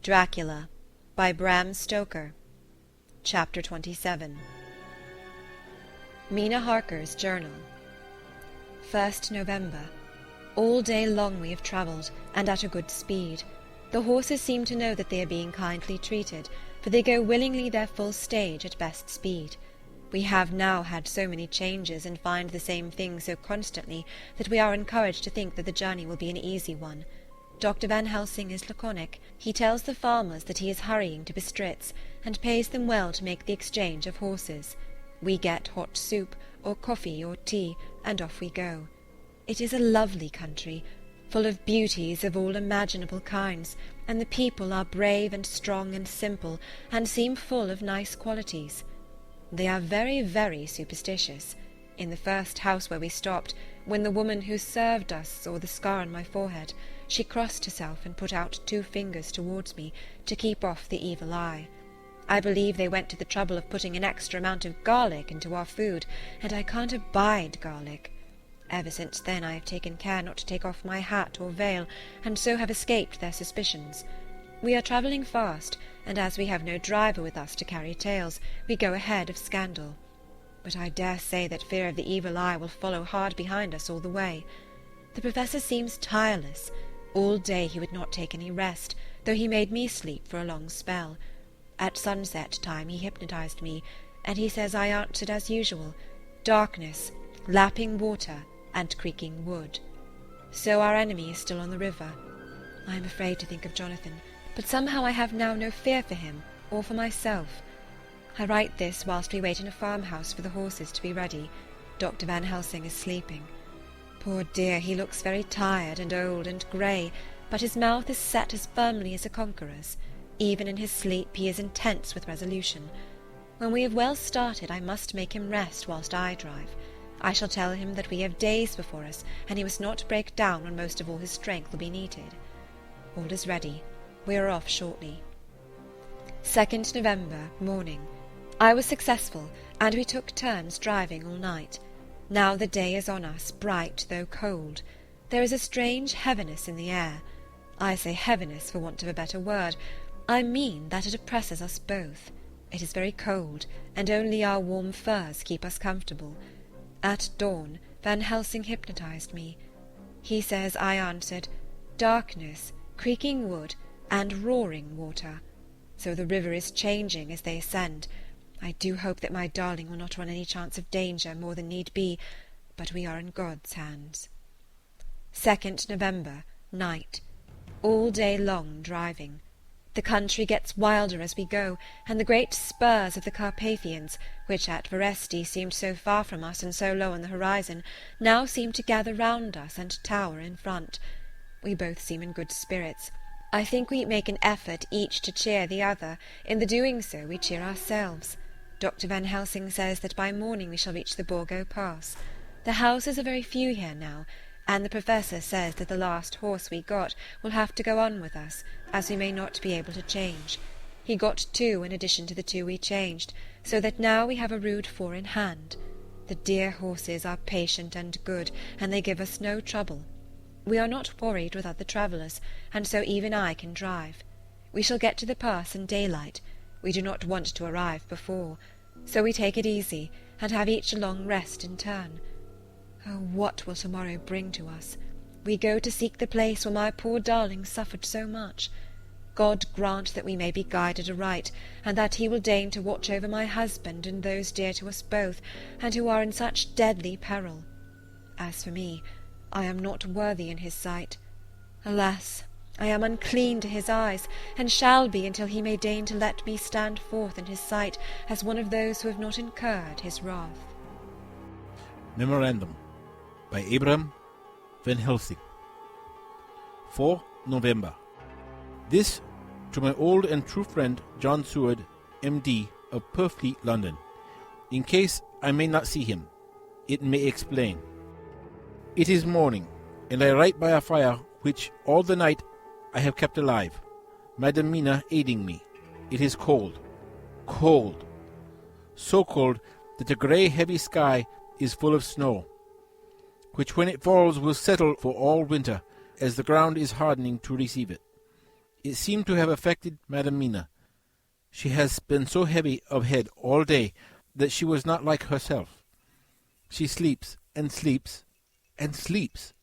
Dracula by Bram Stoker. Chapter 27. Mina Harker's Journal. 1st November. All day long we have travelled, and at a good speed. The horses seem to know that they are being kindly treated, for they go willingly their full stage at best speed. We have now had so many changes, and find the same thing so constantly, that we are encouraged to think that the journey will be an easy one. Dr. Van Helsing is laconic. He tells the farmers that he is hurrying to Bistritz, and pays them well to make the exchange of horses. We get hot soup, or coffee, or tea, and off we go. It is a lovely country, full of beauties of all imaginable kinds, and the people are brave and strong and simple, and seem full of nice qualities. They are very, very superstitious. In the first house where we stopped, when the woman who served us saw the scar on my forehead, she crossed herself and put out 2 fingers towards me to keep off the evil eye. I believe they went to the trouble of putting an extra amount of garlic into our food, and I can't abide garlic. Ever since then I have taken care not to take off my hat or veil, and so have escaped their suspicions. We are travelling fast, and as we have no driver with us to carry tales, we go ahead of scandal. But I dare say that fear of the evil eye will follow hard behind us all the way. The Professor seems tireless. All day he would not take any rest, though he made me sleep for a long spell. At sunset time he hypnotized me, and he says I answered as usual, darkness, lapping water, and creaking wood. So our enemy is still on the river. I am afraid to think of Jonathan, but somehow I have now no fear for him, or for myself. I write this whilst we wait in a farmhouse for the horses to be ready. Dr. Van Helsing is sleeping. Poor dear, he looks very tired and old and grey, but his mouth is set as firmly as a conqueror's. Even in his sleep he is intense with resolution. When we have well started, I must make him rest whilst I drive. I shall tell him that we have days before us, and he must not break down when most of all his strength will be needed. All is ready. We are off shortly. 2nd November, morning. I was successful, and we took turns driving all night. Now the day is on us, bright though cold. There is a strange heaviness in the air. I say heaviness for want of a better word. I mean that it oppresses us both. It is very cold, and only our warm furs keep us comfortable. At dawn, Van Helsing hypnotized me. He says I answered, darkness, creaking wood, and roaring water. So the river is changing as they ascend. I do hope that my darling will not run any chance of danger more than need be, but we are in God's hands. 2nd November, night. All day long driving. The country gets wilder as we go, and the great spurs of the Carpathians, which at Veresti seemed so far from us and so low on the horizon, now seem to gather round us and tower in front. We both seem in good spirits. I think we make an effort each to cheer the other. In the doing so we cheer ourselves. Dr. Van Helsing says that by morning we shall reach the Borgo Pass. The houses are very few here now, and the Professor says that the last horse we got will have to go on with us, as we may not be able to change. He got 2 in addition to the 2 we changed, so that now we have a rude 4 in hand. The dear horses are patient and good, and they give us no trouble. We are not worried with other travellers, and so even I can drive. We shall get to the pass in daylight. We do not want to arrive before, so we take it easy, and have each a long rest in turn. Oh, what will tomorrow bring to us? We go to seek the place where my poor darling suffered so much. God grant that we may be guided aright, and that he will deign to watch over my husband and those dear to us both, and who are in such deadly peril. As for me, I am not worthy in his sight. Alas, I am unclean to his eyes, and shall be until he may deign to let me stand forth in his sight as one of those who have not incurred his wrath. Memorandum by Bram Van Helsing. 4 November. This to my old and true friend John Seward, M.D. of Purfleet, London. In case I may not see him, it may explain. It is morning, and I write by a fire which all the night I have kept alive, Madam Mina aiding me. It is cold, cold, so cold that the grey heavy sky is full of snow, which when it falls will settle for all winter, as the ground is hardening to receive it. It seemed to have affected Madam Mina. She has been so heavy of head all day that she was not like herself. She sleeps and sleeps and sleeps.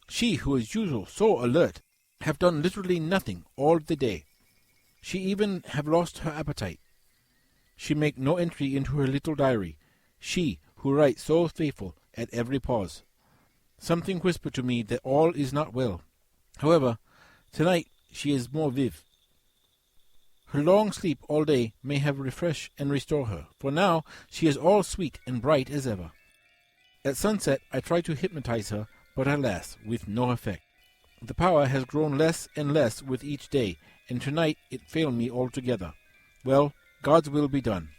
She, who is usually so alert, have done literally nothing all the day. She even have lost her appetite. She make no entry into her little diary, she who writes so faithful at every pause. Something whisper to me that all is not well. However, tonight she is more vive. Her long sleep all day may have refreshed and restore her, for now she is all sweet and bright as ever. At sunset I try to hypnotize her, but alas, with no effect. The power has grown less and less with each day, and tonight it failed me altogether. Well, God's will be done,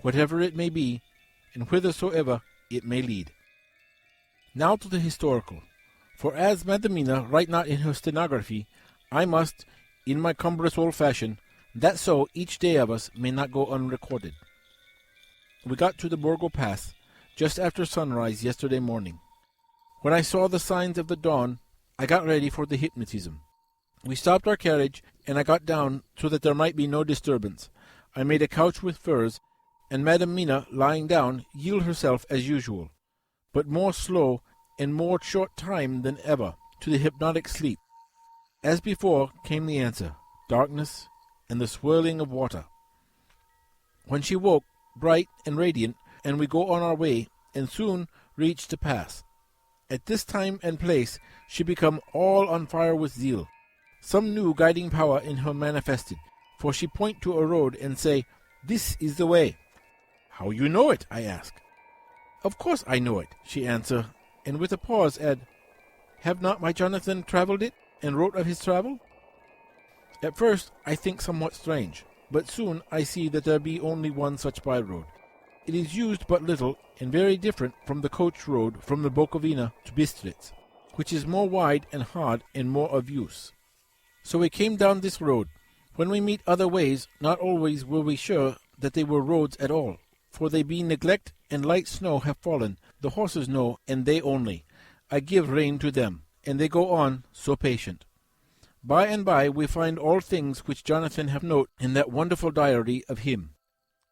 whatever it may be, and whithersoever it may lead. Now to the historical, for as Madam Mina write not in her stenography, I must, in my cumbrous old fashion, that so each day of us may not go unrecorded. We got to the Borgo Pass just after sunrise yesterday morning. When I saw the signs of the dawn, I got ready for the hypnotism. We stopped our carriage, and I got down so that there might be no disturbance. I made a couch with furs, and Madam Mina, lying down, yielded herself as usual, but more slow and more short time than ever, to the hypnotic sleep. As before came the answer, darkness and the swirling of water. When she woke, bright and radiant, and we go on our way, and soon reached the pass. At this time and place she become all on fire with zeal. Some new guiding power in her manifested, for she point to a road and say, "This is the way." "How you know it?" I ask. "Of course I know it," she answer, and with a pause add, "Have not my Jonathan travelled it, and wrote of his travel?" At first I think somewhat strange, but soon I see that there be only one such by-road. It is used but little, and very different from the coach road from the Bukovina to Bistritz, which is more wide and hard and more of use. So we came down this road. When we meet other ways, not always were we sure that they were roads at all, for they be neglect and light snow have fallen, the horses know, and they only. I give rein to them, and they go on, so patient. By and by we find all things which Jonathan have note in that wonderful diary of him.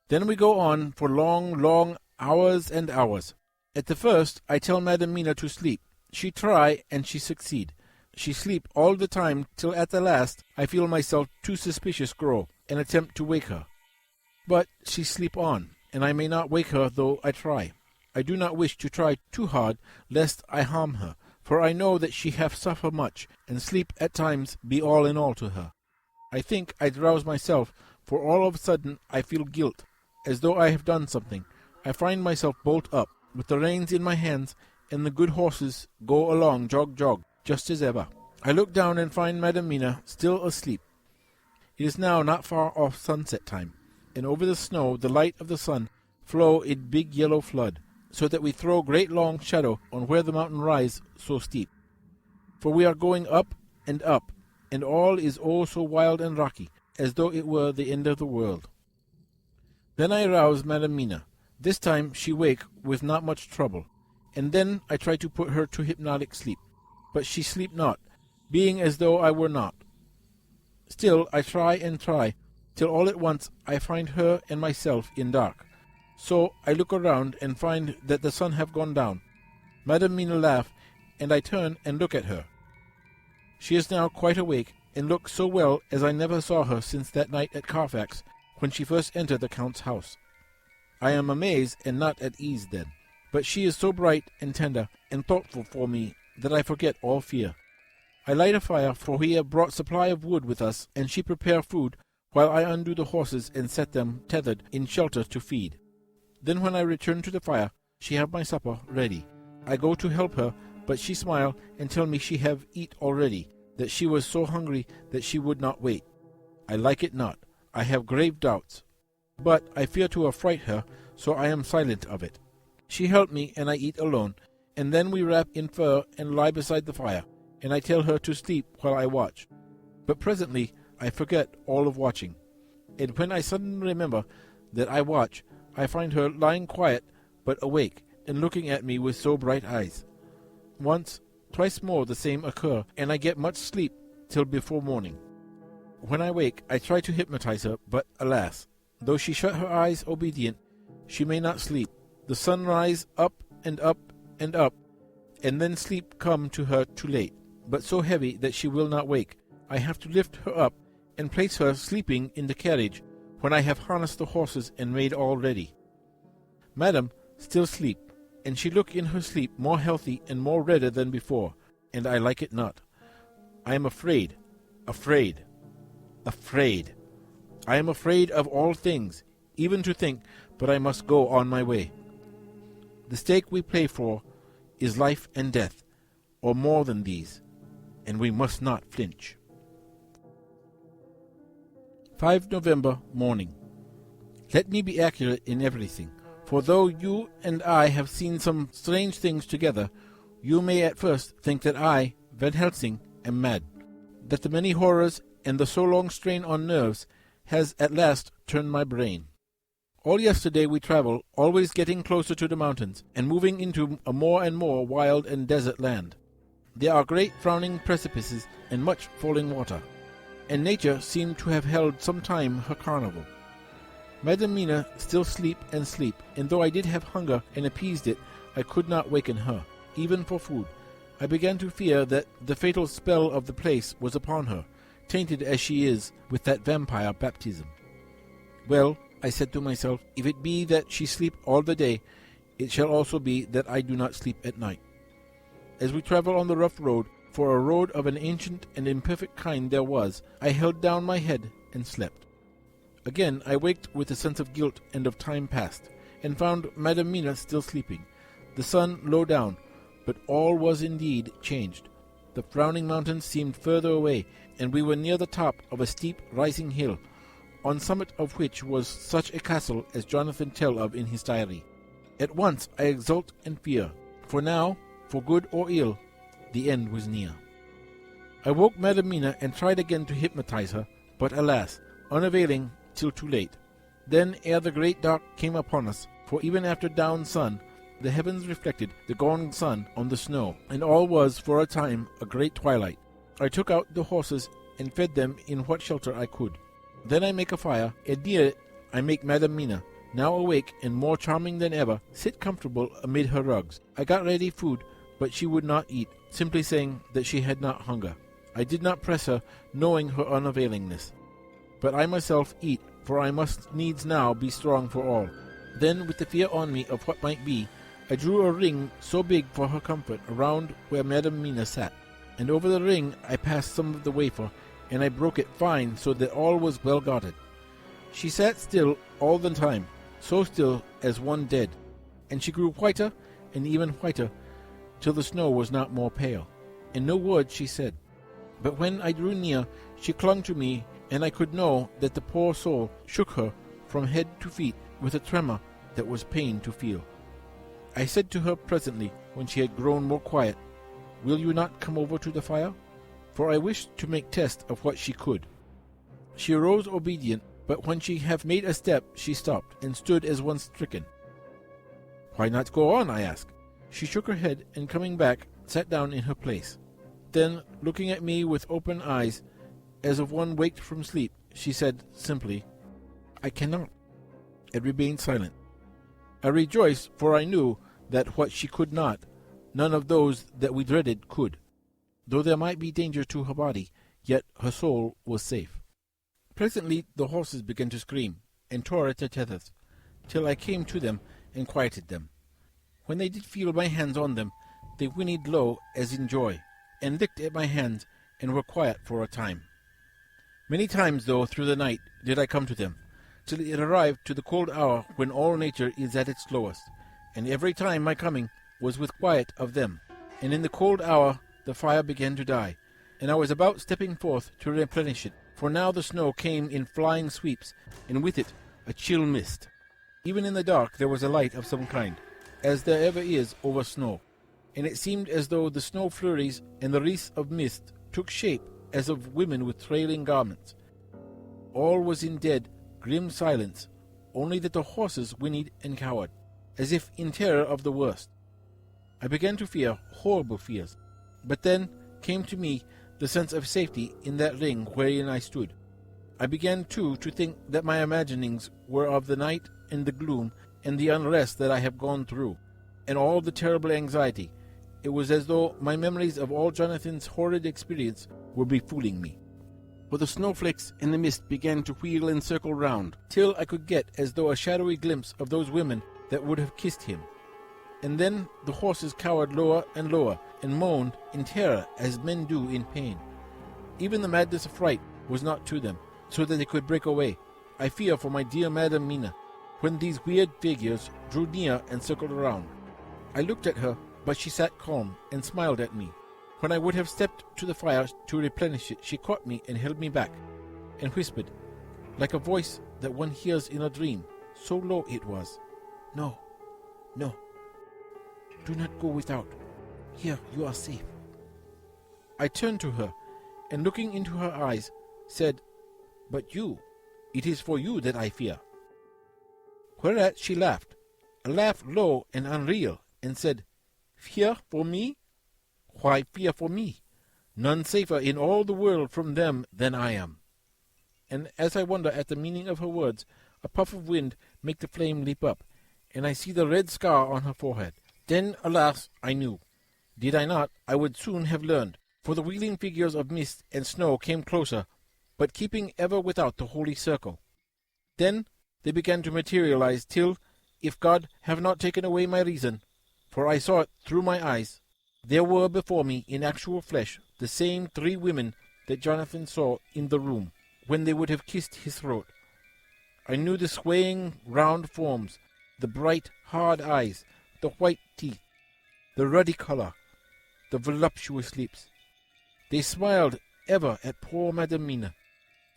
Then we go on for long, long hours and hours. At the first I tell Madam Mina to sleep. She try, and she succeed. She sleep all the time, till at the last I feel myself too suspicious grow, and attempt to wake her. But she sleep on, and I may not wake her though I try. I do not wish to try too hard, lest I harm her, for I know that she hath suffered much, and sleep at times be all in all to her. I think I drowse myself, for all of a sudden I feel guilt, as though I have done something. I find myself bolt up, with the reins in my hands, and the good horses go along jog jog, just as ever. I look down and find Madam Mina still asleep. It is now not far off sunset time, and over the snow the light of the sun flow in big yellow flood, so that we throw great long shadow on where the mountain rise so steep. For we are going up, and all is oh so wild and rocky, as though it were the end of the world. Then I rouse Madam Mina. This time she wake with not much trouble, and then I try to put her to hypnotic sleep. But she sleep not, being as though I were not. Still I try and try, till all at once I find her and myself in dark. So I look around and find that the sun have gone down. Madam Mina laugh, and I turn and look at her. She is now quite awake, and looks so well as I never saw her since that night at Carfax, when she first entered the Count's house. I am amazed and not at ease then, but she is so bright and tender and thoughtful for me that I forget all fear. I light a fire, for we have brought supply of wood with us, and she prepare food, while I undo the horses and set them tethered in shelter to feed. Then when I return to the fire, she have my supper ready. I go to help her, but she smile and tell me she have eat already, that she was so hungry that she would not wait. I like it not. I have grave doubts. But I fear to affright her, so I am silent of it. She help me, and I eat alone, and then we wrap in fur and lie beside the fire, and I tell her to sleep while I watch. But presently I forget all of watching, and when I suddenly remember that I watch, I find her lying quiet but awake, and looking at me with so bright eyes. Once, twice more the same occur, and I get much sleep till before morning. When I wake, I try to hypnotize her, but alas, though she shut her eyes obedient, she may not sleep. The sun rise up and up and up, and then sleep come to her too late, but so heavy that she will not wake. I have to lift her up and place her sleeping in the carriage when I have harnessed the horses and made all ready. Madam still sleep, and she look in her sleep more healthy and more redder than before, and I like it not. I am afraid. I am afraid of all things, even to think, but I must go on my way. The stake we play for is life and death, or more than these, and we must not flinch. 5 November morning. Let me be accurate in everything, for though you and I have seen some strange things together, you may at first think that I, Van Helsing, am mad, that the many horrors and the so long strain on nerves has at last turned my brain. All yesterday we traveled, always getting closer to the mountains, and moving into a more and more wild and desert land. There are great frowning precipices and much falling water, and nature seemed to have held some time her carnival. Madam Mina still sleep, and though I did have hunger and appeased it, I could not waken her, even for food. I began to fear that the fatal spell of the place was upon her, tainted as she is with that vampire baptism. Well, I said to myself, if it be that she sleep all the day, it shall also be that I do not sleep at night. As we travel on the rough road, for a road of an ancient and imperfect kind there was, I held down my head and slept. Again I waked with a sense of guilt and of time past, and found Madam Mina still sleeping, the sun low down, but all was indeed changed. The frowning mountains seemed further away, and we were near the top of a steep rising hill, on summit of which was such a castle as Jonathan tell of in his diary. At once I exult and fear, for now, for good or ill, the end was near. I woke Madam Mina and tried again to hypnotize her, but alas, unavailing till too late. Then ere the great dark came upon us, for even after down sun, the heavens reflected the gone sun on the snow, and all was for a time a great twilight. I took out the horses and fed them in what shelter I could. Then I make a fire, and near it I make Madam Mina, now awake and more charming than ever, sit comfortable amid her rugs. I got ready food, but she would not eat, simply saying that she had not hunger. I did not press her, knowing her unavailingness. But I myself eat, for I must needs now be strong for all. Then, with the fear on me of what might be, I drew a ring so big for her comfort around where Madam Mina sat, and over the ring I passed some of the wafer, and I broke it fine so that all was well guarded. She sat still all the time, so still as one dead, and she grew whiter and even whiter, till the snow was not more pale, and no word she said. But when I drew near, she clung to me, and I could know that the poor soul shook her from head to feet with a tremor that was pain to feel. I said to her presently, when she had grown more quiet, "Will you not come over to the fire?" For I wished to make test of what she could. She arose obedient, but when she had made a step, she stopped, and stood as one stricken. "Why not go on?" I asked. She shook her head, and coming back, sat down in her place. Then, looking at me with open eyes, as of one waked from sleep, she said simply, "I cannot," and remained silent. I rejoiced, for I knew that what she could not, none of those that we dreaded could. Though there might be danger to her body, yet her soul was safe. Presently the horses began to scream, and tore at their tethers, till I came to them and quieted them. When they did feel my hands on them, they whinnied low as in joy, and licked at my hands, and were quiet for a time. Many times, though, through the night did I come to them, till it arrived to the cold hour when all nature is at its lowest, and every time my coming was with quiet of them, and in the cold hour the fire began to die, and I was about stepping forth to replenish it, for now the snow came in flying sweeps, and with it a chill mist. Even in the dark there was a light of some kind, as there ever is over snow, and it seemed as though the snow flurries and the wreaths of mist took shape as of women with trailing garments. All was in dead, grim silence, only that the horses whinnied and cowered, as if in terror of the worst. I began to fear horrible fears, but then came to me the sense of safety in that ring wherein I stood. I began, too, to think that my imaginings were of the night and the gloom and the unrest that I have gone through, and all the terrible anxiety. It was as though my memories of all Jonathan's horrid experience were befooling me. For the snowflakes in the mist began to wheel and circle round, till I could get as though a shadowy glimpse of those women that would have kissed him. And then the horses cowered lower and lower, and moaned in terror as men do in pain. Even the madness of fright was not to them, so that they could break away. I fear for my dear Madam Mina, when these weird figures drew near and circled around. I looked at her, but she sat calm and smiled at me. When I would have stepped to the fire to replenish it, she caught me and held me back, and whispered, like a voice that one hears in a dream, so low it was, "No, no, do not go without. Here you are safe." I turned to her, and looking into her eyes, said, "But you, it is for you that I fear." Whereat she laughed, a laugh low and unreal, and said, "Fear for me? Why fear for me? None safer in all the world from them than I am." And as I wonder at the meaning of her words, a puff of wind make the flame leap up, and I see the red scar on her forehead. Then, alas, I knew. Did I not, I would soon have learned, for the wheeling figures of mist and snow came closer, but keeping ever without the holy circle. Then they began to materialize till, if God have not taken away my reason, for I saw it through my eyes, there were before me in actual flesh the same 3 women that Jonathan saw in the room when they would have kissed his throat. I knew the swaying round forms, the bright hard eyes, the white teeth, the ruddy color, the voluptuous lips. They smiled ever at poor Madam Mina,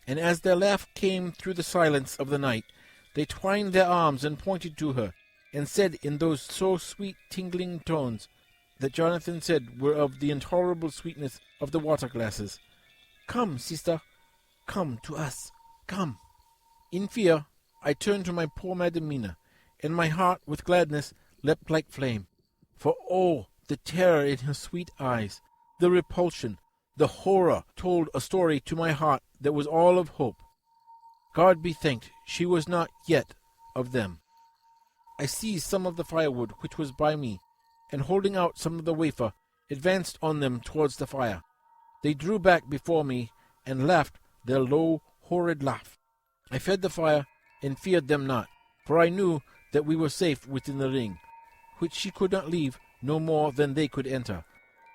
and as their laugh came through the silence of the night, they twined their arms and pointed to her, and said in those so sweet tingling tones that Jonathan said were of the intolerable sweetness of the water glasses, "Come, sister, come to us, come." In fear I turned to my poor Madam Mina, and my heart with gladness leapt like flame. For oh, the terror in her sweet eyes, the repulsion, the horror told a story to my heart that was all of hope. God be thanked, she was not yet of them. I seized some of the firewood which was by me, and holding out some of the wafer, advanced on them towards the fire. They drew back before me, and laughed their low, horrid laugh. I fed the fire, and feared them not, for I knew that we were safe within the ring, which she could not leave no more than they could enter.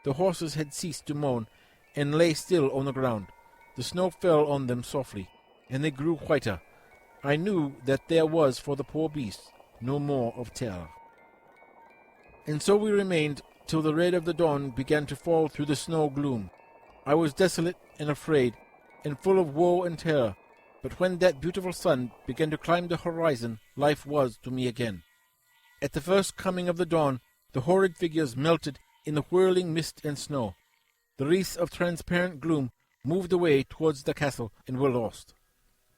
The horses had ceased to moan, and lay still on the ground. The snow fell on them softly, and they grew whiter. I knew that there was for the poor beasts no more of terror. And so we remained till the red of the dawn began to fall through the snow gloom. I was desolate and afraid, and full of woe and terror, but when that beautiful sun began to climb the horizon, life was to me again. At the first coming of the dawn, the horrid figures melted in the whirling mist and snow. The wreaths of transparent gloom moved away towards the castle and were lost.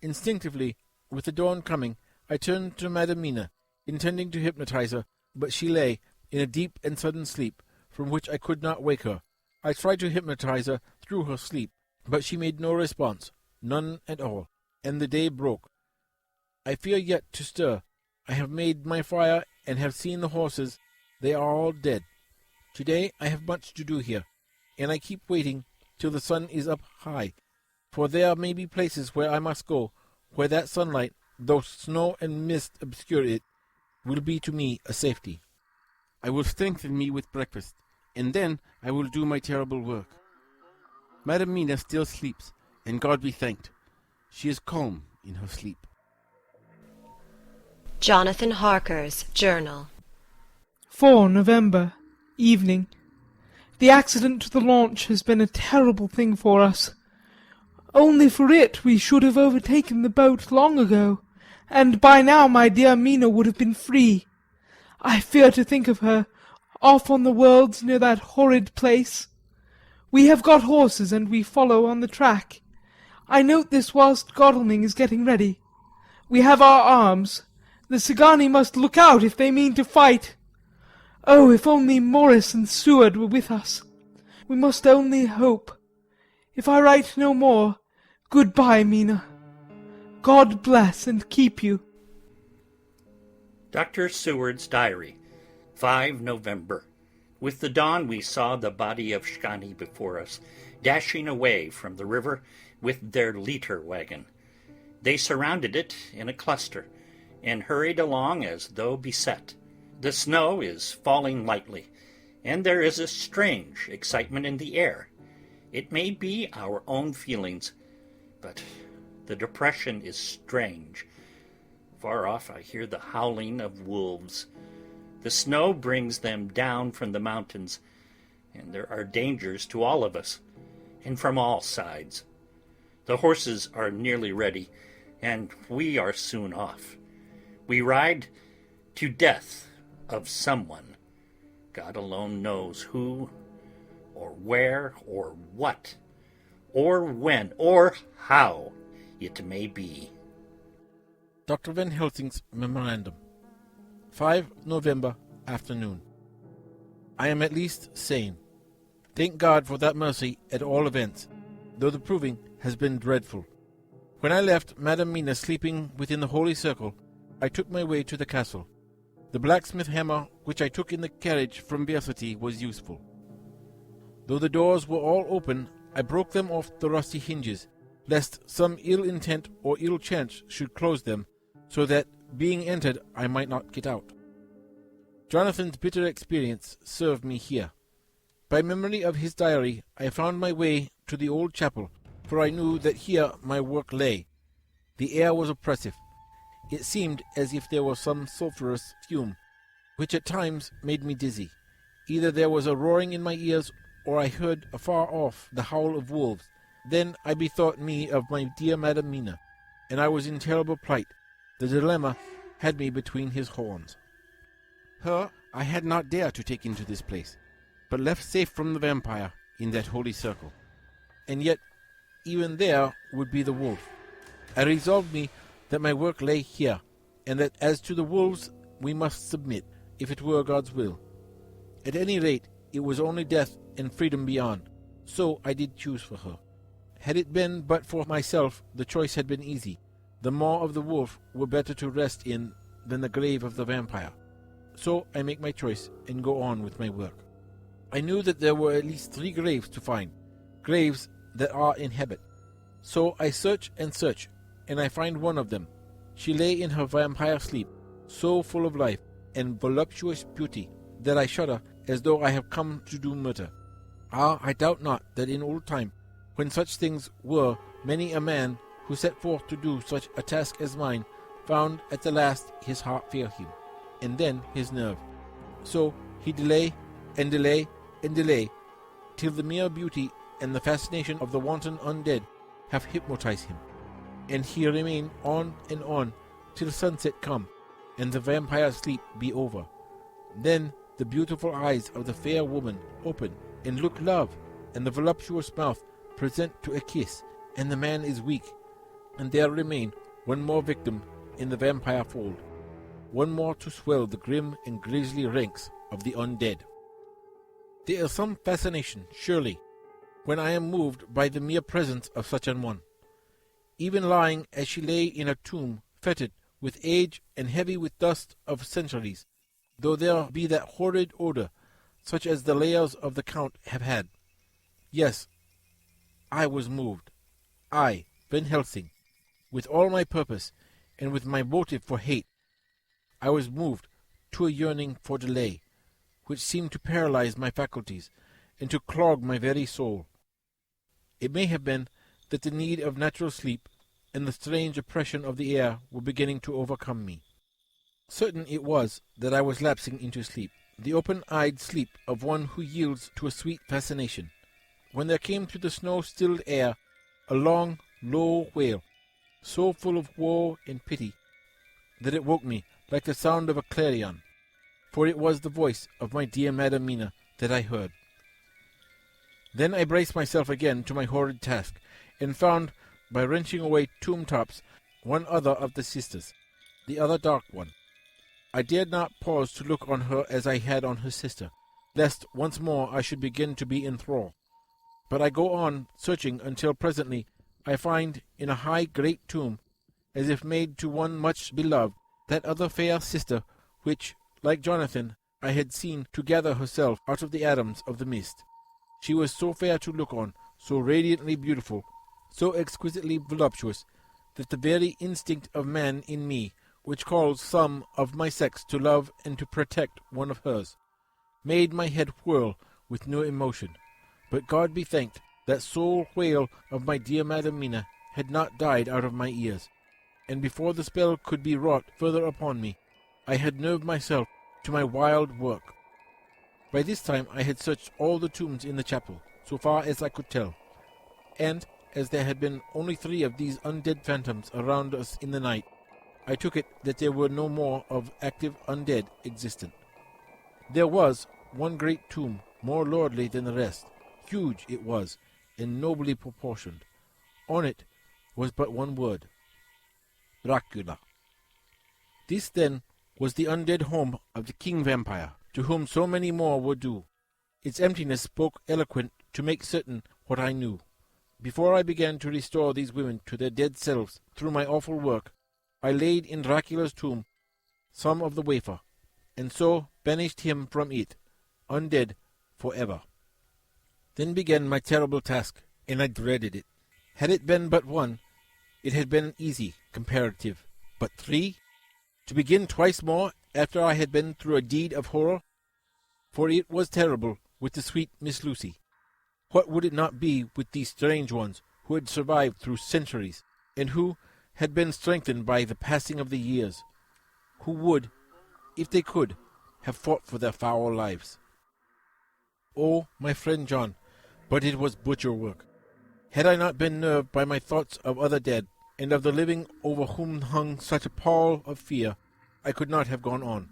Instinctively, with the dawn coming, I turned to Madam Mina, intending to hypnotize her, but she lay in a deep and sudden sleep, from which I could not wake her. I tried to hypnotize her through her sleep, but she made no response, none at all, and the day broke. I fear yet to stir. I have made my fire and have seen the horses. They are all dead. Today I have much to do here, and I keep waiting till the sun is up high, for there may be places where I must go, where that sunlight, though snow and mist obscure it, will be to me a safety. I will strengthen me with breakfast, and then I will do my terrible work. Madam Mina still sleeps, and God be thanked, she is calm in her sleep. Jonathan Harker's Journal. 4 November, evening. The accident to the launch has been a terrible thing for us. Only for it we should have overtaken the boat long ago, and by now my dear Mina would have been free. I fear to think of her, off on the wolds near that horrid place. We have got horses, and we follow on the track. I note this whilst Godalming is getting ready. We have our arms. The Szgany must look out if they mean to fight. Oh, if only Morris and Seward were with us! We must only hope. If I write no more, good-bye, Mina. God bless and keep you. Dr. Seward's Diary, 5 November. With the dawn we saw the body of Shani before us, dashing away from the river with their litre wagon. They surrounded it in a cluster, and hurried along as though beset. The snow is falling lightly, and there is a strange excitement in the air. It may be our own feelings, but the depression is strange. Far off I hear the howling of wolves. The snow brings them down from the mountains, and there are dangers to all of us, and from all sides. The horses are nearly ready, and we are soon off. We ride to death of someone. God alone knows who, or where, or what, or when, or how it may be. Dr. Van Helsing's Memorandum. 5 November afternoon. I am at least sane. Thank God for that mercy at all events, though the proving has been dreadful. When I left Madam Mina sleeping within the holy circle, I took my way to the castle. The blacksmith hammer which I took in the carriage from Vercity was useful. Though the doors were all open, I broke them off the rusty hinges, lest some ill intent or ill chance should close them, so that, being entered, I might not get out. Jonathan's bitter experience served me here. By memory of his diary, I found my way to the old chapel, for I knew that here my work lay. The air was oppressive. It seemed as if there was some sulphurous fume, which at times made me dizzy. Either there was a roaring in my ears, or I heard afar off the howl of wolves. Then I bethought me of my dear Madam Mina, and I was in terrible plight. The dilemma had me between his horns. Her I had not dared to take into this place, but left safe from the vampire in that holy circle. And yet, even there would be the wolf. I resolved me that my work lay here, and that as to the wolves we must submit, if it were God's will. At any rate, it was only death and freedom beyond, so I did choose for her. Had it been but for myself, the choice had been easy. The maw of the wolf were better to rest in than the grave of the vampire. So I make my choice and go on with my work. I knew that there were at least 3 graves to find, graves that are in habit. So I search and search, and I find one of them. She lay in her vampire sleep, so full of life and voluptuous beauty that I shudder as though I have come to do murder. Ah, I doubt not that in old time, when such things were, many a man who set forth to do such a task as mine found at the last his heart fail him, and then his nerve. So he delay and delay and delay, till the mere beauty and the fascination of the wanton undead have hypnotized him, and he remain on and on till sunset come, and the vampire's sleep be over. Then the beautiful eyes of the fair woman open and look love, and the voluptuous mouth present to a kiss, and the man is weak, and there remain one more victim in the vampire fold, one more to swell the grim and grisly ranks of the undead. There is some fascination, surely, when I am moved by the mere presence of such an one. Even lying as she lay in a tomb, fetid with age and heavy with dust of centuries, though there be that horrid odour, such as the layers of the Count have had. Yes, I was moved. I, Van Helsing, with all my purpose, and with my motive for hate. I was moved to a yearning for delay, which seemed to paralyze my faculties, and to clog my very soul. It may have been that the need of natural sleep and the strange oppression of the air were beginning to overcome me. Certain it was that I was lapsing into sleep, the open-eyed sleep of one who yields to a sweet fascination, when there came through the snow-stilled air a long, low wail, so full of woe and pity that it woke me like the sound of a clarion, for it was the voice of my dear Madam Mina that I heard. Then I braced myself again to my horrid task, and found, by wrenching away tomb tops, one other of the sisters, the other dark one. I dared not pause to look on her as I had on her sister, lest once more I should begin to be in thrall. But I go on searching until presently I find in a high great tomb as if made to one much beloved, that other fair sister, which, like Jonathan, I had seen to gather herself out of the atoms of the mist. She was so fair to look on, so radiantly beautiful, so exquisitely voluptuous, that the very instinct of man in me, which calls some of my sex to love and to protect one of hers, made my head whirl with no emotion. But God be thanked, that soul wail of my dear Madam Mina had not died out of my ears, and before the spell could be wrought further upon me, I had nerved myself to my wild work. By this time I had searched all the tombs in the chapel, so far as I could tell, and as there had been only 3 of these undead phantoms around us in the night, I took it that there were no more of active undead existent. There was one great tomb, more lordly than the rest. Huge it was, and nobly proportioned. On it was but one word: Dracula. This, then, was the undead home of the king vampire, to whom so many more were due. Its emptiness spoke eloquent to make certain what I knew. Before I began to restore these women to their dead selves through my awful work, I laid in Dracula's tomb some of the wafer, and so banished him from it, undead for ever. Then began my terrible task, and I dreaded it. Had it been but one, it had been easy, comparative. But 3? To begin twice more after I had been through a deed of horror? For it was terrible with the sweet Miss Lucy. What would it not be with these strange ones who had survived through centuries, and who had been strengthened by the passing of the years, who would, if they could, have fought for their foul lives? Oh, my friend John, but it was butcher work. Had I not been nerved by my thoughts of other dead, and of the living over whom hung such a pall of fear, I could not have gone on.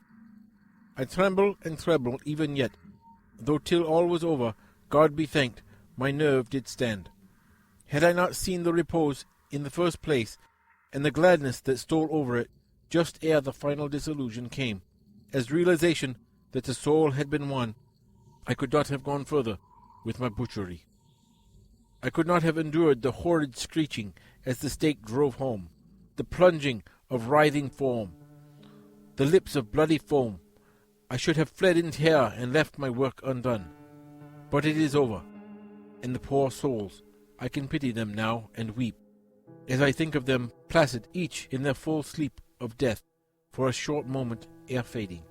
I tremble and tremble even yet, though till all was over, God be thanked, my nerve did stand. Had I not seen the repose in the first place, and the gladness that stole over it just ere the final disillusion came, as realization that the soul had been won, I could not have gone further with my butchery. I could not have endured the horrid screeching as the stake drove home, the plunging of writhing form, the lips of bloody foam. I should have fled in terror and left my work undone. But it is over, and the poor souls, I can pity them now and weep, as I think of them placid each in their full sleep of death for a short moment ere fading.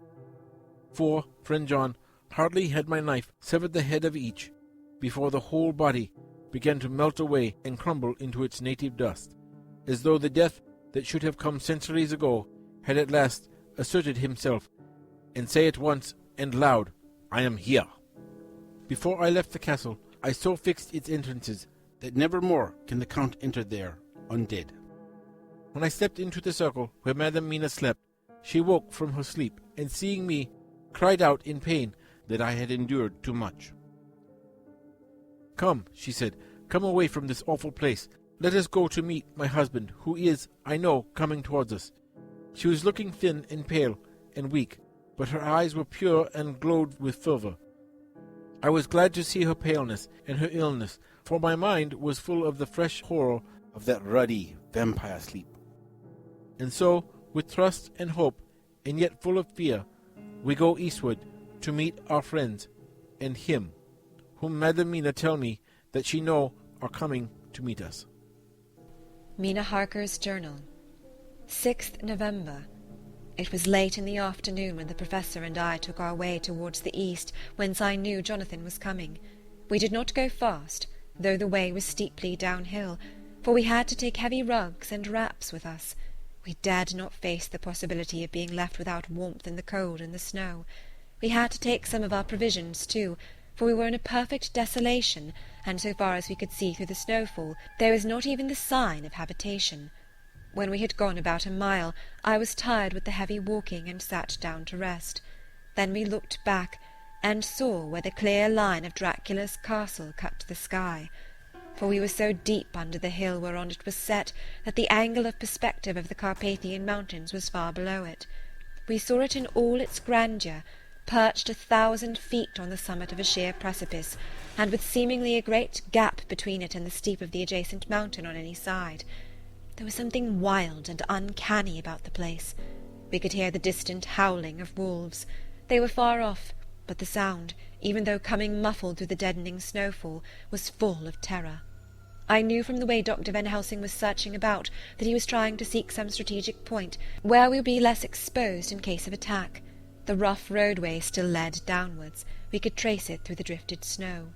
For, friend John, hardly had my knife severed the head of each, before the whole body began to melt away and crumble into its native dust, as though the death that should have come centuries ago had at last asserted himself, and say at once and loud, I am here. Before I left the castle, I so fixed its entrances that never more can the Count enter there undead. When I stepped into the circle where Madam Mina slept, she woke from her sleep, and seeing me, cried out in pain that I had endured too much. Come, she said, come away from this awful place. Let us go to meet my husband, who is, I know, coming towards us. She was looking thin and pale and weak, but her eyes were pure and glowed with fervor. I was glad to see her paleness and her illness, for my mind was full of the fresh horror of that ruddy vampire sleep. And so, with trust and hope, and yet full of fear, we go eastward to meet our friends and him, whom Madam Mina tell me that she know are coming to meet us. Mina Harker's Journal, 6th November. It was late in the afternoon when the Professor and I took our way towards the east, whence I knew Jonathan was coming. We did not go fast, though the way was steeply downhill, for we had to take heavy rugs and wraps with us. We dared not face the possibility of being left without warmth in the cold and the snow. We had to take some of our provisions, too, for we were in a perfect desolation, and so far as we could see through the snowfall, there was not even the sign of habitation. When we had gone about a mile, I was tired with the heavy walking, and sat down to rest. Then we looked back, and saw where the clear line of Dracula's castle cut the sky. For we were so deep under the hill whereon it was set, that the angle of perspective of the Carpathian mountains was far below it. We saw it in all its grandeur, perched 1,000 feet on the summit of a sheer precipice, and with seemingly a great gap between it and the steep of the adjacent mountain on any side. There was something wild and uncanny about the place. We could hear the distant howling of wolves. They were far off, but the sound, even though coming muffled through the deadening snowfall, was full of terror. I knew from the way Dr. Van Helsing was searching about that he was trying to seek some strategic point where we would be less exposed in case of attack. The rough roadway still led downwards. We could trace it through the drifted snow.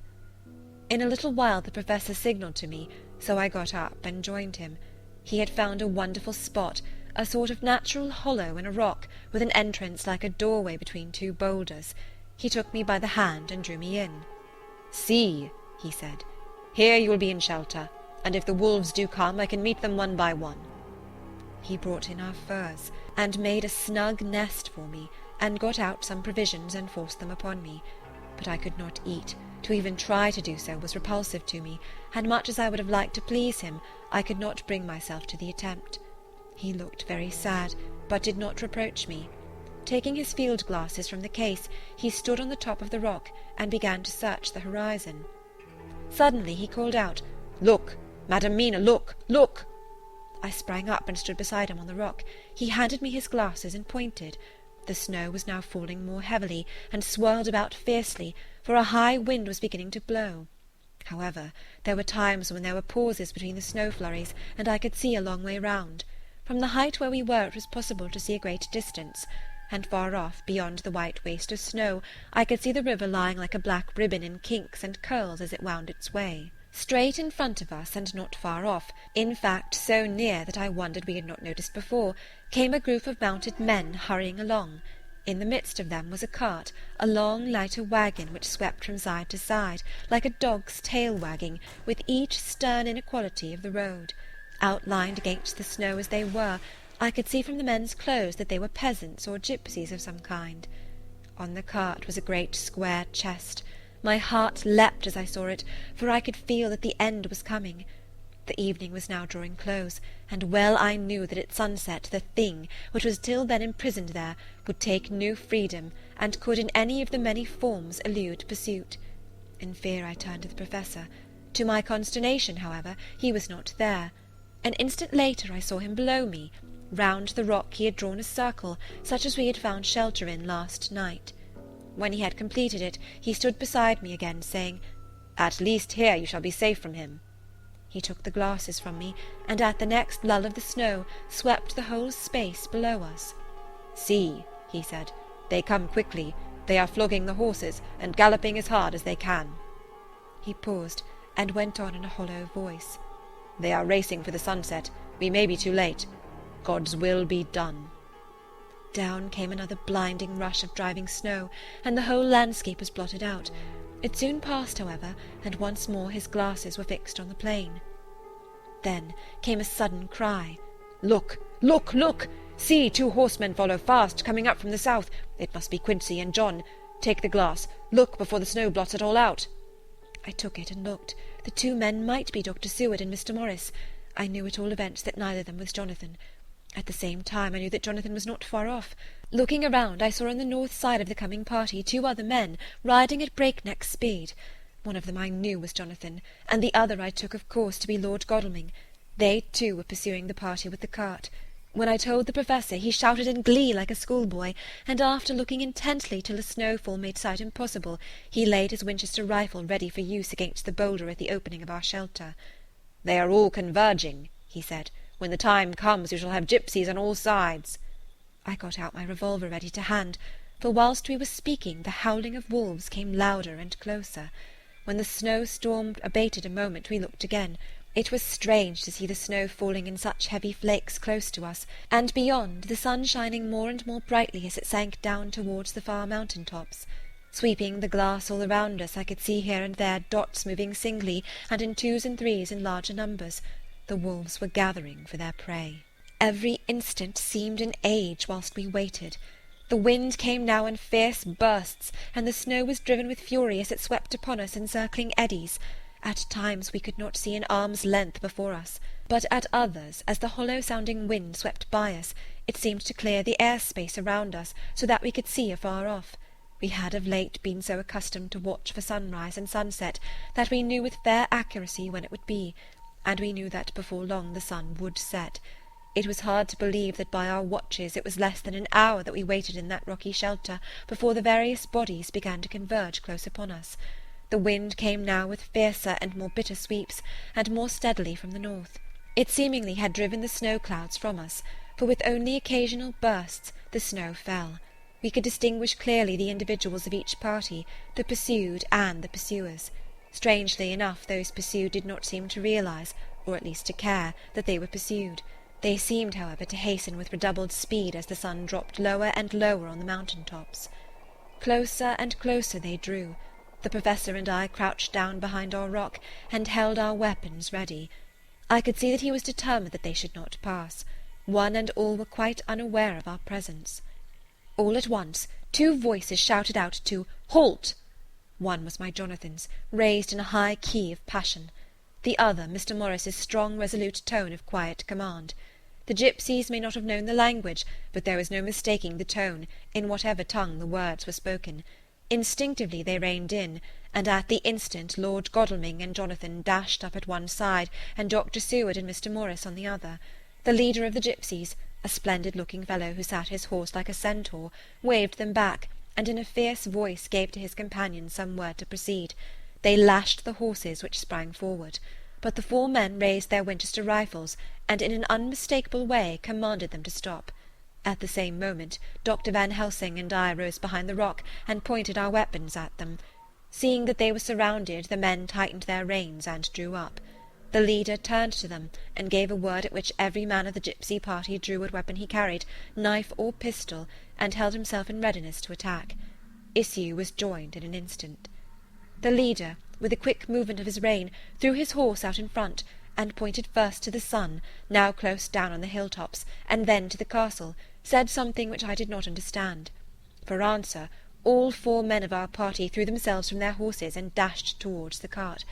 In a little while the Professor signalled to me, so I got up and joined him. He had found a wonderful spot, a sort of natural hollow in a rock, with an entrance like a doorway between two boulders. He took me by the hand and drew me in. "See," he said, "here you will be in shelter, and if the wolves do come, I can meet them one by one." He brought in our furs, and made a snug nest for me, and got out some provisions and forced them upon me. But I could not eat. To even try to do so was repulsive to me, and much as I would have liked to please him, I could not bring myself to the attempt. He looked very sad, but did not reproach me. Taking his field-glasses from the case, he stood on the top of the rock and began to search the horizon. Suddenly he called out, "Look, Madam Mina, look, look!" I sprang up and stood beside him on the rock. He handed me his glasses and pointed. The snow was now falling more heavily, and swirled about fiercely, for a high wind was beginning to blow. However, there were times when there were pauses between the snow-flurries, and I could see a long way round. From the height where we were it was possible to see a great distance, and far off, beyond the white waste of snow, I could see the river lying like a black ribbon in kinks and curls as it wound its way. Straight in front of us, and not far off, in fact so near that I wondered we had not noticed before, came a group of mounted men hurrying along. In the midst of them was a cart, a long lighter waggon which swept from side to side, like a dog's tail wagging, with each stern inequality of the road. Outlined against the snow as they were, I could see from the men's clothes that they were peasants or gypsies of some kind. On the cart was a great square chest. My heart leapt as I saw it, for I could feel that the end was coming. The evening was now drawing close, and well I knew that at sunset the thing, which was till then imprisoned there, would take new freedom, and could in any of the many forms elude pursuit. In fear I turned to the Professor. To my consternation, however, he was not there. An instant later I saw him below me. Round the rock he had drawn a circle, such as we had found shelter in last night. When he had completed it, he stood beside me again, saying, "At least here you shall be safe from him." He took the glasses from me, and at the next lull of the snow swept the whole space below us. "See," he said, "they come quickly. They are flogging the horses, and galloping as hard as they can." He paused, and went on in a hollow voice, "They are racing for the sunset. We may be too late. God's will be done." Down came another blinding rush of driving snow, and the whole landscape was blotted out. It soon passed, however, and once more his glasses were fixed on the plain. Then came a sudden cry. "Look, look, look! See, 2 horsemen follow fast, coming up from the south. It must be Quincey and John. Take the glass. Look before the snow blots it all out." I took it and looked. The 2 men might be Dr. Seward and Mr. Morris. I knew at all events that neither of them was Jonathan. At the same time I knew that Jonathan was not far off. Looking around, I saw on the north side of the coming party 2 other men, riding at breakneck speed. One of them I knew was Jonathan, and the other I took of course to be Lord Godalming. They, too, were pursuing the party with the cart. When I told the Professor, he shouted in glee like a schoolboy, and after looking intently till the snowfall made sight impossible, he laid his Winchester rifle ready for use against the boulder at the opening of our shelter. "They are all converging," he said. "When the time comes we shall have gypsies on all sides." I got out my revolver ready to hand, for whilst we were speaking the howling of wolves came louder and closer. When the snow-storm abated a moment we looked again. It was strange to see the snow falling in such heavy flakes close to us, and beyond, the sun shining more and more brightly as it sank down towards the far mountain-tops. Sweeping the glass all around us, I could see here and there dots moving singly, and in 2s and 3s in larger numbers. The wolves were gathering for their prey. Every instant seemed an age whilst we waited. The wind came now in fierce bursts, and the snow was driven with fury as it swept upon us in circling eddies. At times we could not see an arm's length before us, but at others, as the hollow-sounding wind swept by us, it seemed to clear the air-space around us, so that we could see afar off. We had of late been so accustomed to watch for sunrise and sunset that we knew with fair accuracy when it would be, and we knew that before long the sun would set. It was hard to believe that by our watches it was less than an hour that we waited in that rocky shelter before the various bodies began to converge close upon us. The wind came now with fiercer and more bitter sweeps, and more steadily from the north. It seemingly had driven the snow-clouds from us, for with only occasional bursts the snow fell. We could distinguish clearly the individuals of each party, the pursued and the pursuers. Strangely enough, those pursued did not seem to realize, or at least to care, that they were pursued. They seemed, however, to hasten with redoubled speed as the sun dropped lower and lower on the mountain-tops. Closer and closer they drew. The Professor and I crouched down behind our rock, and held our weapons ready. I could see that he was determined that they should not pass. One and all were quite unaware of our presence. All at once 2 voices shouted out to "Halt!" One was my Jonathan's, raised in a high key of passion. The other, Mr. Morris's strong, resolute tone of quiet command. The gipsies may not have known the language, but there was no mistaking the tone, in whatever tongue the words were spoken. Instinctively they reined in, and at the instant Lord Godalming and Jonathan dashed up at one side, and Dr. Seward and Mr. Morris on the other. The leader of the gipsies, a splendid-looking fellow who sat his horse like a centaur, waved them back, and in a fierce voice gave to his companions some word to proceed. They lashed the horses, which sprang forward. But the 4 men raised their Winchester rifles, and in an unmistakable way commanded them to stop. At the same moment Dr. Van Helsing and I rose behind the rock and pointed our weapons at them. Seeing that they were surrounded, the men tightened their reins and drew up. The leader turned to them, and gave a word at which every man of the gipsy party drew what weapon he carried, knife or pistol, and held himself in readiness to attack. Issue was joined in an instant. The leader, with a quick movement of his rein, threw his horse out in front, and pointed first to the sun, now close down on the hill-tops, and then to the castle, said something which I did not understand. For answer, all 4 men of our party threw themselves from their horses and dashed towards the cart.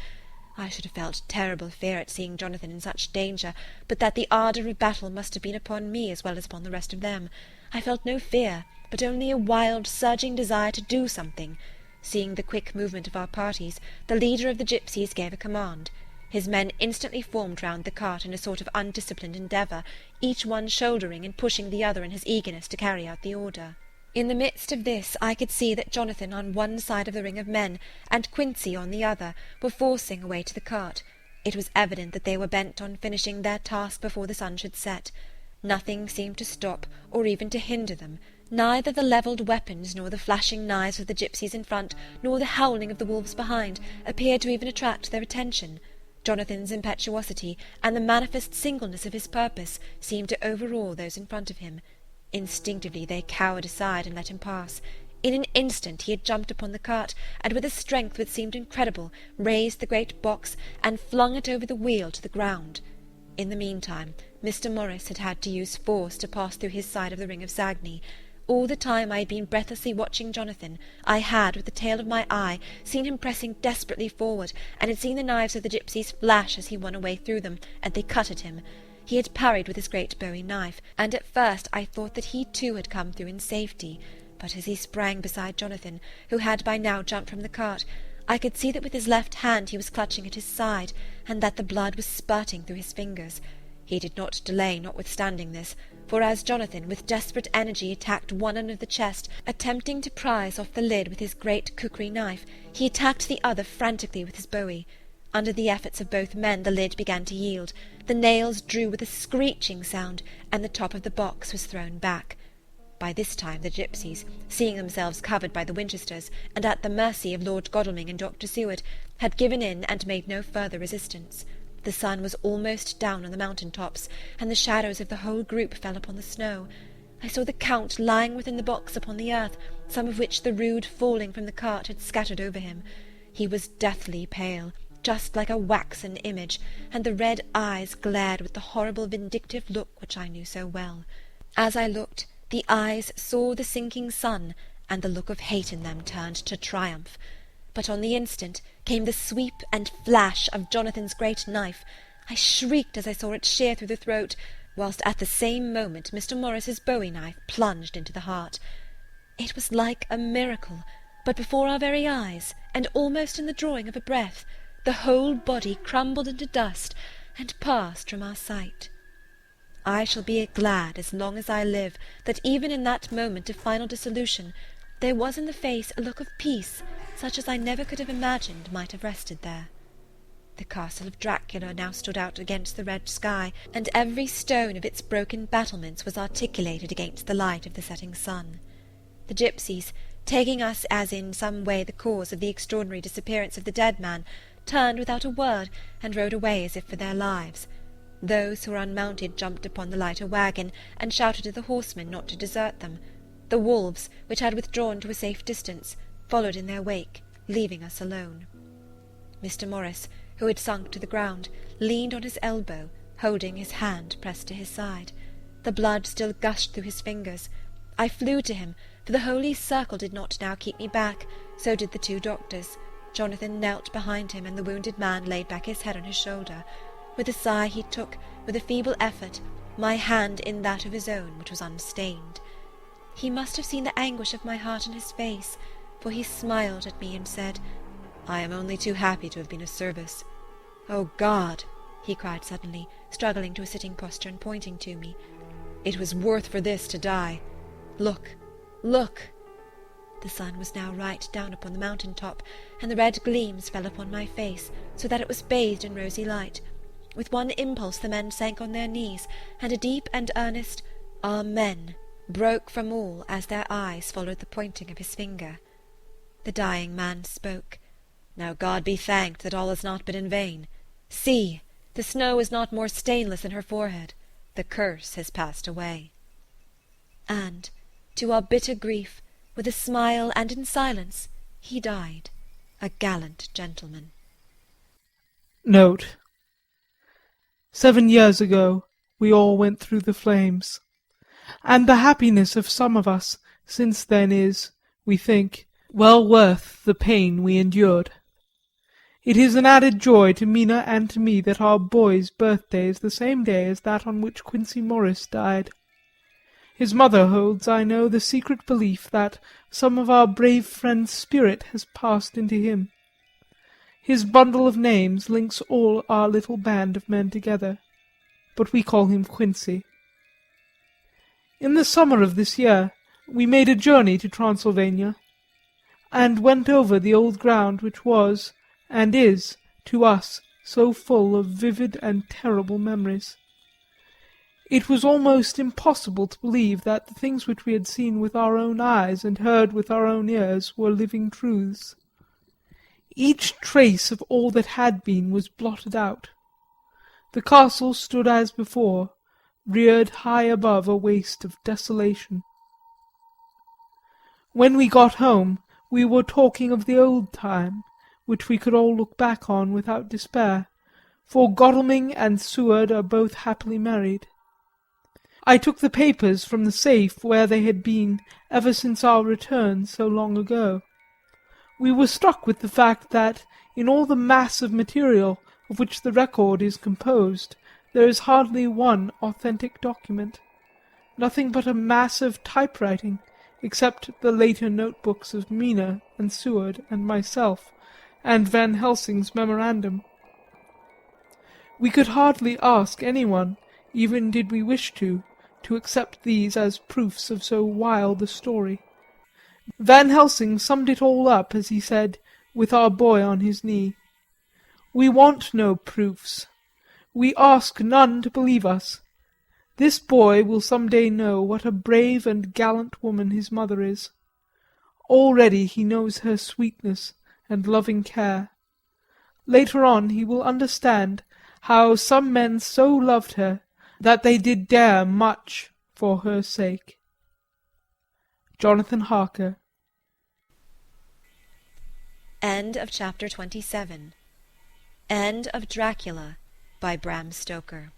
I should have felt terrible fear at seeing Jonathan in such danger, but that the ardour of battle must have been upon me as well as upon the rest of them. I felt no fear, but only a wild, surging desire to do something. Seeing the quick movement of our parties, the leader of the gipsies gave a command. His men instantly formed round the cart in a sort of undisciplined endeavour, each one shouldering and pushing the other in his eagerness to carry out the order. In the midst of this I could see that Jonathan on one side of the ring of men, and Quincey on the other, were forcing a way to the cart. It was evident that they were bent on finishing their task before the sun should set. Nothing seemed to stop or even to hinder them. Neither the levelled weapons, nor the flashing knives of the gipsies in front, nor the howling of the wolves behind, appeared to even attract their attention. Jonathan's impetuosity, and the manifest singleness of his purpose, seemed to overawe those in front of him. Instinctively they cowered aside and let him pass. In an instant he had jumped upon the cart, and with a strength which seemed incredible, raised the great box, and flung it over the wheel to the ground. In the meantime Mr. Morris had had to use force to pass through his side of the ring of Sagny. All the time I had been breathlessly watching Jonathan, I had, with the tail of my eye, seen him pressing desperately forward, and had seen the knives of the gipsies flash as he won a way through them, and they cut at him. He had parried with his great bowie knife, and at first I thought that he too had come through in safety, but as he sprang beside Jonathan, who had by now jumped from the cart, I could see that with his left hand he was clutching at his side, and that the blood was spurting through his fingers. He did not delay, notwithstanding this, for as Jonathan with desperate energy attacked one end of the chest, attempting to prise off the lid with his great kukri knife, he attacked the other frantically with his bowie. Under the efforts of both men the lid began to yield, the nails drew with a screeching sound, and the top of the box was thrown back. By this time the gipsies, seeing themselves covered by the Winchesters, and at the mercy of Lord Godalming and Dr. Seward, had given in and made no further resistance. The sun was almost down on the mountain-tops, and the shadows of the whole group fell upon the snow. I saw the Count lying within the box upon the earth, some of which the rude falling from the cart had scattered over him. He was deathly pale, just like a waxen image, and the red eyes glared with the horrible vindictive look which I knew so well. As I looked, the eyes saw the sinking sun, and the look of hate in them turned to triumph. But on the instant came the sweep and flash of Jonathan's great knife. I shrieked as I saw it shear through the throat, whilst at the same moment Mr. Morris's bowie knife plunged into the heart. It was like a miracle, but before our very eyes, and almost in the drawing of a breath, the whole body crumbled into dust, and passed from our sight. I shall be glad as long as I live that even in that moment of final dissolution there was in the face a look of peace such as I never could have imagined might have rested there. The castle of Dracula now stood out against the red sky, and every stone of its broken battlements was articulated against the light of the setting sun. The gipsies, taking us as in some way the cause of the extraordinary disappearance of the dead man, turned without a word and rode away as if for their lives. Those who were unmounted jumped upon the lighter waggon and shouted to the horsemen not to desert them. The wolves, which had withdrawn to a safe distance, followed in their wake, leaving us alone. Mr. Morris, who had sunk to the ground, leaned on his elbow, holding his hand pressed to his side. The blood still gushed through his fingers. I flew to him, for the holy circle did not now keep me back, so did the two doctors. Jonathan knelt behind him, and the wounded man laid back his head on his shoulder. With a sigh he took, with a feeble effort, my hand in that of his own, which was unstained. He must have seen the anguish of my heart in his face, for he smiled at me and said, "I am only too happy to have been of service. Oh God!" he cried suddenly, struggling to a sitting posture and pointing to me. "It was worth for this to die. Look, look!" The sun was now right down upon the mountain top, and the red gleams fell upon my face, so that it was bathed in rosy light. With one impulse the men sank on their knees, and a deep and earnest "Amen" broke from all as their eyes followed the pointing of his finger. The dying man spoke. "Now God be thanked that all has not been in vain. See, the snow is not more stainless than her forehead. The curse has passed away." And, to our bitter grief, with a smile and in silence, he died, a gallant gentleman. Note: 7 years ago we all went through the flames, and the happiness of some of us since then is, we think, well worth the pain we endured. It is an added joy to Mina and to me that our boy's birthday is the same day as that on which Quincey Morris died. His mother holds, I know, the secret belief that some of our brave friend's spirit has passed into him. His bundle of names links all our little band of men together, but we call him Quincey. In the summer of this year we made a journey to Transylvania, and went over the old ground which was, and is, to us, so full of vivid and terrible memories. It was almost impossible to believe that the things which we had seen with our own eyes and heard with our own ears were living truths. Each trace of all that had been was blotted out. The castle stood as before, reared high above a waste of desolation. When we got home we were talking of the old time, which we could all look back on without despair, for Godalming and Seward are both happily married. I took the papers from the safe where they had been ever since our return so long ago. We were struck with the fact that, in all the mass of material of which the record is composed, there is hardly one authentic document, nothing but a mass of typewriting, except the later notebooks of Mina and Seward and myself, and Van Helsing's memorandum. We could hardly ask anyone, even did we wish to accept these as proofs of so wild a story. Van Helsing summed it all up as he said, with our boy on his knee, "We want no proofs. We ask none to believe us. This boy will some day know what a brave and gallant woman his mother is. Already he knows her sweetness and loving care. Later on he will understand how some men so loved her that they did dare much for her sake." Jonathan Harker. End of chapter 27. End of Dracula by Bram Stoker.